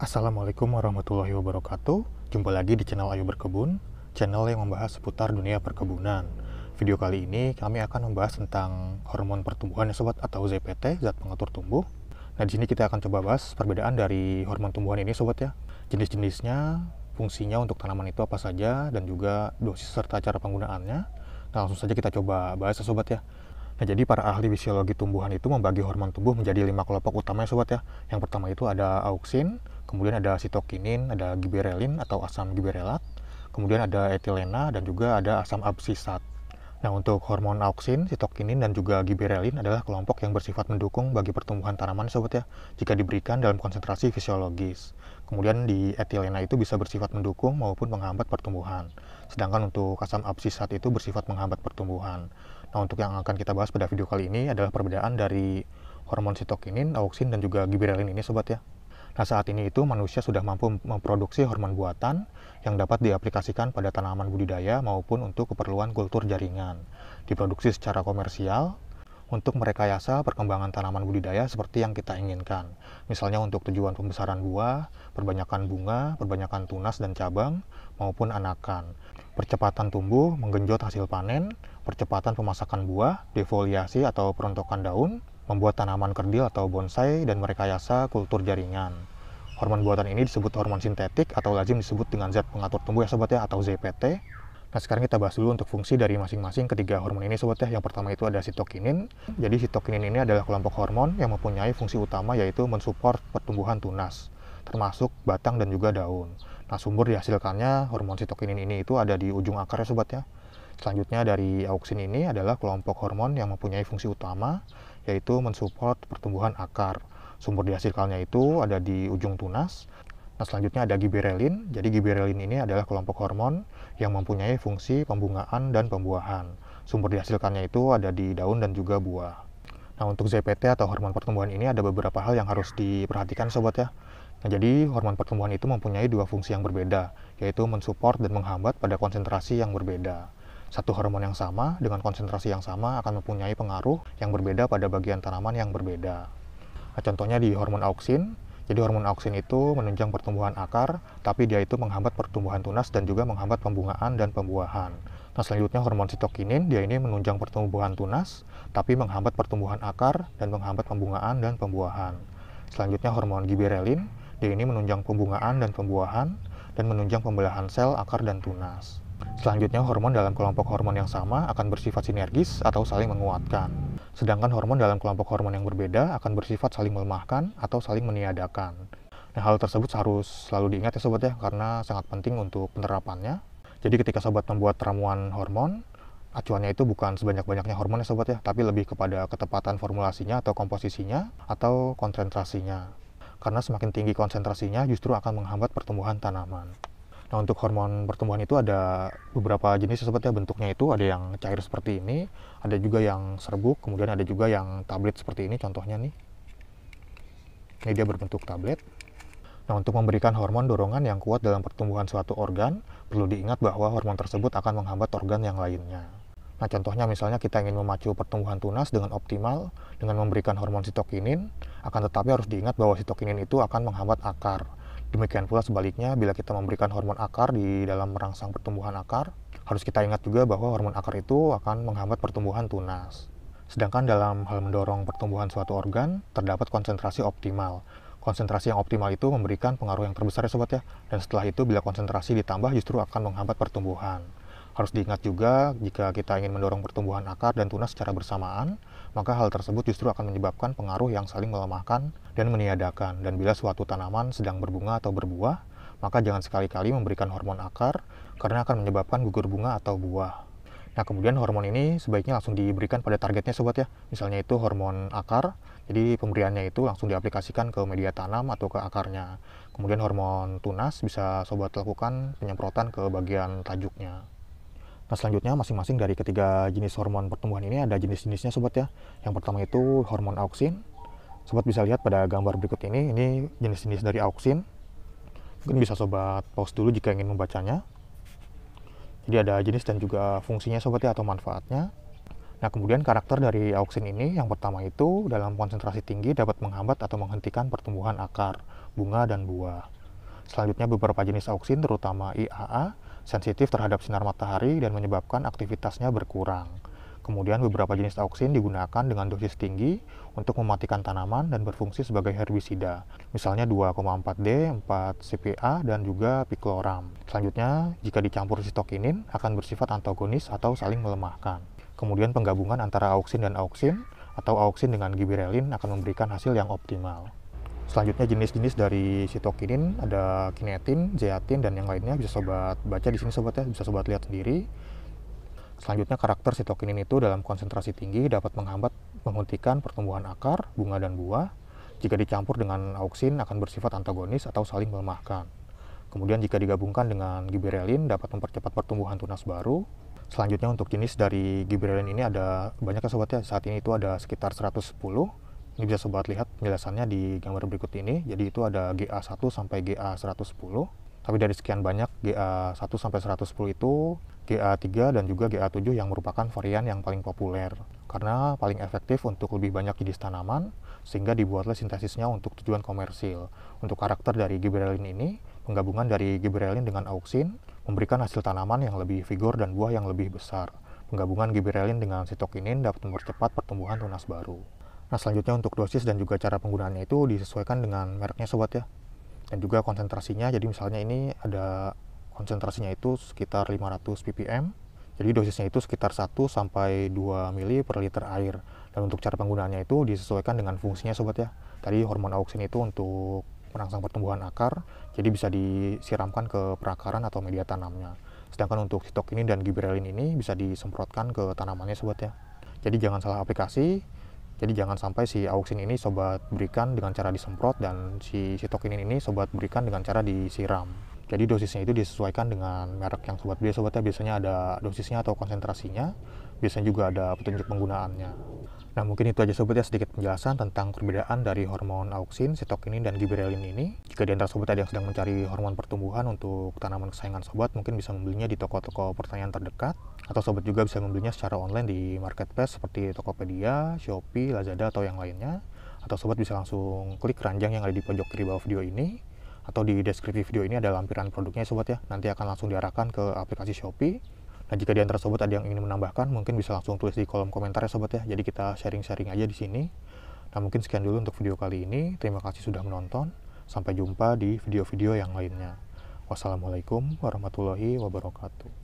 Assalamualaikum warahmatullahi wabarakatuh. Jumpa lagi di channel Ayu Berkebun, channel yang membahas seputar dunia perkebunan. Video kali ini kami akan membahas tentang hormon pertumbuhan ya sobat, atau ZPT, zat pengatur tumbuh. Nah, di sini kita akan coba bahas perbedaan dari hormon tumbuhan ini sobat ya. Jenis-jenisnya, fungsinya untuk tanaman itu apa saja, dan juga dosis serta cara penggunaannya. Nah, langsung saja kita coba bahas ya sobat ya. Nah, jadi para ahli fisiologi tumbuhan itu membagi hormon tubuh menjadi 5 kelompok utama ya sobat ya. Yang pertama itu ada auksin, kemudian ada sitokinin, ada giberelin atau asam giberelat, kemudian ada etilena, dan juga ada asam absisat. Nah, untuk hormon auksin, sitokinin, dan juga giberelin adalah kelompok yang bersifat mendukung bagi pertumbuhan tanaman sobat ya, jika diberikan dalam konsentrasi fisiologis. Kemudian di etilena itu bisa bersifat mendukung maupun menghambat pertumbuhan. Sedangkan untuk asam absisat itu bersifat menghambat pertumbuhan. Nah, untuk yang akan kita bahas pada video kali ini adalah perbedaan dari hormon sitokinin, auksin, dan juga giberelin ini sobat ya. Nah, saat ini itu manusia sudah mampu memproduksi hormon buatan yang dapat diaplikasikan pada tanaman budidaya maupun untuk keperluan kultur jaringan. Diproduksi secara komersial untuk merekayasa perkembangan tanaman budidaya seperti yang kita inginkan. Misalnya untuk tujuan pembesaran buah, perbanyakan bunga, perbanyakan tunas dan cabang, maupun anakan. Percepatan tumbuh, menggenjot hasil panen, percepatan pemasakan buah, defoliasi atau perontokan daun, membuat tanaman kerdil atau bonsai, dan merekayasa kultur jaringan. Hormon buatan ini disebut hormon sintetik atau lazim disebut dengan zat pengatur tumbuh ya sobat ya, atau ZPT. Nah, sekarang kita bahas dulu untuk fungsi dari masing-masing ketiga hormon ini sobat ya. Yang pertama itu ada sitokinin. Jadi sitokinin ini adalah kelompok hormon yang mempunyai fungsi utama yaitu mensupport pertumbuhan tunas, termasuk batang dan juga daun. Nah, sumber dihasilkannya hormon sitokinin ini itu ada di ujung akar ya sobat ya. Selanjutnya dari auksin ini adalah kelompok hormon yang mempunyai fungsi utama yaitu mensupport pertumbuhan akar. Sumber dihasilkannya itu ada di ujung tunas. Nah, selanjutnya ada giberelin. Jadi giberelin ini adalah kelompok hormon yang mempunyai fungsi pembungaan dan pembuahan. Sumber dihasilkannya itu ada di daun dan juga buah. Nah, untuk ZPT atau hormon pertumbuhan ini ada beberapa hal yang harus diperhatikan sobat ya. Nah, jadi hormon pertumbuhan itu mempunyai dua fungsi yang berbeda, yaitu mensupport dan menghambat pada konsentrasi yang berbeda. Satu hormon yang sama dengan konsentrasi yang sama akan mempunyai pengaruh yang berbeda pada bagian tanaman yang berbeda. Nah, contohnya di hormon auksin. Jadi hormon auksin itu menunjang pertumbuhan akar, tapi dia itu menghambat pertumbuhan tunas dan juga menghambat pembungaan dan pembuahan. Nah, selanjutnya hormon sitokinin, dia ini menunjang pertumbuhan tunas, tapi menghambat pertumbuhan akar dan menghambat pembungaan dan pembuahan. Selanjutnya hormon giberelin, dia ini menunjang pembungaan dan pembuahan, dan menunjang pembelahan sel, akar, dan tunas. Selanjutnya hormon dalam kelompok hormon yang sama akan bersifat sinergis atau saling menguatkan. Sedangkan hormon dalam kelompok hormon yang berbeda akan bersifat saling melemahkan atau saling meniadakan. Nah, hal tersebut harus selalu diingat ya sobat ya, karena sangat penting untuk penerapannya. Jadi ketika sobat membuat ramuan hormon, acuannya itu bukan sebanyak-banyaknya hormon ya sobat ya, tapi lebih kepada ketepatan formulasinya atau komposisinya atau konsentrasinya. Karena semakin tinggi konsentrasinya justru akan menghambat pertumbuhan tanaman. Nah, untuk hormon pertumbuhan itu ada beberapa jenis sobat ya, bentuknya itu ada yang cair seperti ini, ada juga yang serbuk, kemudian ada juga yang tablet seperti ini contohnya nih. Ini dia berbentuk tablet. Nah, untuk memberikan hormon dorongan yang kuat dalam pertumbuhan suatu organ, perlu diingat bahwa hormon tersebut akan menghambat organ yang lainnya. Nah, contohnya misalnya kita ingin memacu pertumbuhan tunas dengan optimal dengan memberikan hormon sitokinin, akan tetapi harus diingat bahwa sitokinin itu akan menghambat akar. Demikian pula sebaliknya, bila kita memberikan hormon akar di dalam merangsang pertumbuhan akar, harus kita ingat juga bahwa hormon akar itu akan menghambat pertumbuhan tunas. Sedangkan dalam hal mendorong pertumbuhan suatu organ, terdapat konsentrasi optimal. Konsentrasi yang optimal itu memberikan pengaruh yang terbesar ya sobat ya, dan setelah itu bila konsentrasi ditambah justru akan menghambat pertumbuhan. Harus diingat juga, jika kita ingin mendorong pertumbuhan akar dan tunas secara bersamaan, maka hal tersebut justru akan menyebabkan pengaruh yang saling melemahkan dan meniadakan. Dan bila suatu tanaman sedang berbunga atau berbuah, maka jangan sekali-kali memberikan hormon akar, karena akan menyebabkan gugur bunga atau buah. Nah, kemudian hormon ini sebaiknya langsung diberikan pada targetnya sobat ya. Misalnya itu hormon akar, jadi pemberiannya itu langsung diaplikasikan ke media tanam atau ke akarnya. Kemudian hormon tunas bisa sobat lakukan penyemprotan ke bagian tajuknya. Nah, selanjutnya masing-masing dari ketiga jenis hormon pertumbuhan ini ada jenis-jenisnya sobat ya. Yang pertama itu hormon auksin. Sobat bisa lihat pada gambar berikut ini jenis-jenis dari auksin. Mungkin bisa sobat pause dulu jika ingin membacanya. Jadi ada jenis dan juga fungsinya sobat ya, atau manfaatnya. Nah, kemudian karakter dari auksin ini yang pertama itu dalam konsentrasi tinggi dapat menghambat atau menghentikan pertumbuhan akar, bunga, dan buah. Selanjutnya beberapa jenis auksin terutama IAA sensitif terhadap sinar matahari dan menyebabkan aktivitasnya berkurang. Kemudian beberapa jenis auksin digunakan dengan dosis tinggi untuk mematikan tanaman dan berfungsi sebagai herbisida, misalnya 2,4D, 4 CPA, dan juga pikloram. Selanjutnya, jika dicampur sitokinin akan bersifat antagonis atau saling melemahkan. Kemudian penggabungan antara auksin dan auksin atau auksin dengan gibberellin akan memberikan hasil yang optimal. Selanjutnya jenis-jenis dari sitokinin ada kinetin, zeatin, dan yang lainnya bisa sobat baca di sini sobat ya, bisa sobat lihat sendiri. Selanjutnya karakter sitokinin itu dalam konsentrasi tinggi dapat menghambat menghentikan pertumbuhan akar, bunga, dan buah. Jika dicampur dengan auksin akan bersifat antagonis atau saling melemahkan. Kemudian jika digabungkan dengan gibberellin dapat mempercepat pertumbuhan tunas baru. Selanjutnya untuk jenis dari gibberellin ini ada banyak ya sobat ya, saat ini itu ada sekitar 110. Ini bisa sobat lihat penjelasannya di gambar berikut ini. Jadi itu ada GA1 sampai GA110. Tapi dari sekian banyak GA1 sampai 110 itu GA3 dan juga GA7 yang merupakan varian yang paling populer karena paling efektif untuk lebih banyak jenis tanaman sehingga dibuatlah sintesisnya untuk tujuan komersil. Untuk karakter dari gibberellin ini, penggabungan dari gibberellin dengan auksin memberikan hasil tanaman yang lebih vigor dan buah yang lebih besar. Penggabungan gibberellin dengan sitokinin dapat mempercepat pertumbuhan tunas baru. Nah, selanjutnya untuk dosis dan juga cara penggunaannya itu disesuaikan dengan mereknya sobat ya. Dan juga konsentrasinya, jadi misalnya ini ada konsentrasinya itu sekitar 500 ppm, jadi dosisnya itu sekitar 1 sampai 2 ml per liter air. Dan untuk cara penggunaannya itu disesuaikan dengan fungsinya sobat ya. Tadi hormon auksin itu untuk merangsang pertumbuhan akar, jadi bisa disiramkan ke perakaran atau media tanamnya. Sedangkan untuk sitokinin dan gibberellin ini bisa disemprotkan ke tanamannya sobat ya. Jadi jangan salah aplikasi. Jadi jangan sampai si auksin ini sobat berikan dengan cara disemprot dan si sitokinin ini sobat berikan dengan cara disiram. Jadi dosisnya itu disesuaikan dengan merek yang sobat beli sobat ya. Biasanya ada dosisnya atau konsentrasinya. Biasanya juga ada petunjuk penggunaannya. Nah, mungkin itu aja sobat ya, sedikit penjelasan tentang perbedaan dari hormon auksin, sitokinin, dan gibberellin ini. Jika di antara sobat ada yang sedang mencari hormon pertumbuhan untuk tanaman kesayangan sobat, mungkin bisa membelinya di toko-toko pertanian terdekat. Atau sobat juga bisa membelinya secara online di marketplace seperti Tokopedia, Shopee, Lazada, atau yang lainnya. Atau sobat bisa langsung klik keranjang yang ada di pojok kiri bawah video ini. Atau di deskripsi video ini ada lampiran produknya sobat ya. Nanti akan langsung diarahkan ke aplikasi Shopee. Nah, jika di antara sobat ada yang ingin menambahkan, mungkin bisa langsung tulis di kolom komentar ya sobat ya. Jadi kita sharing-sharing aja di sini. Nah, mungkin sekian dulu untuk video kali ini. Terima kasih sudah menonton. Sampai jumpa di video-video yang lainnya. Wassalamualaikum warahmatullahi wabarakatuh.